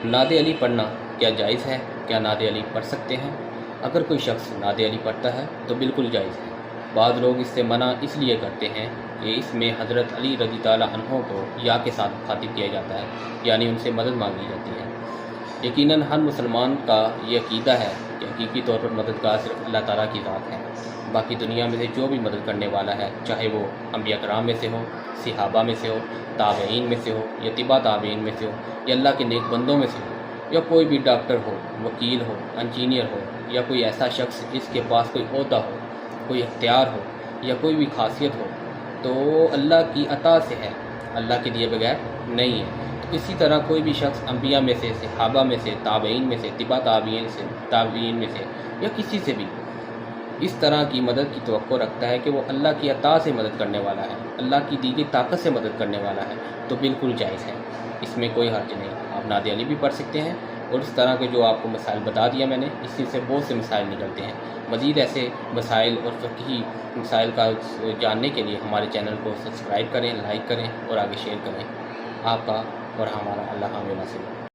नादे अली पढ़ना क्या जायज़ है? क्या नादे अली पढ़ सकते हैं? अगर कोई शख्स नादे अली पढ़ता है तो बिल्कुल जायज़ है। बाद लोग इससे मना इसलिए करते हैं कि इसमें हज़रत अली रज़ी ताला अन्हो को या के साथ मुखातिब किया जाता है, यानी उनसे मदद मांगी जाती है। यकीनन हर मुसलमान का ये अक़ीदा है कि हकीकी तौर पर मददगार सिर्फ अल्लाह ताला की ज़ात है। बाकी दुनिया में से जो भी मदद करने वाला है, चाहे वो अंबिया कराम में से हो, सहाबा में से हो, ताबईन में से हो, या तिबा ताबईन में से हो, या अल्लाह के नेक बंदों में से हो, या कोई भी डॉक्टर हो, वकील हो, इंजीनियर हो, या कोई ऐसा शख्स जिसके पास कोई ओहदा हो, कोई इख्तियार हो, या कोई भी खासियत हो, तो अल्लाह की अता से है, अल्लाह के दिए बगैर नहीं है। तो इसी तरह कोई भी शख्स अंबिया में से, सहाबा में से, ताबईन में से, तिबा ताबईन में से या किसी से भी इस तरह की मदद की तवक्को रखता है कि वो अल्लाह की अता से मदद करने वाला है, अल्लाह की दी गई ताकत से मदद करने वाला है, तो बिल्कुल जायज़ है, इसमें कोई हर्ज नहीं। आप नादे अली भी पढ़ सकते हैं, और इस तरह के जो आपको मसाइल बता दिया मैंने, इसी से बहुत से मसाइल निकलते हैं। मज़ीद ऐसे मसाइल और फ़िक़ही मसाइल का जानने के लिए हमारे चैनल को सब्सक्राइब करें, लाइक करें और आगे शेयर करें। आपका और हमारा अल्लाह हामिल नसीब।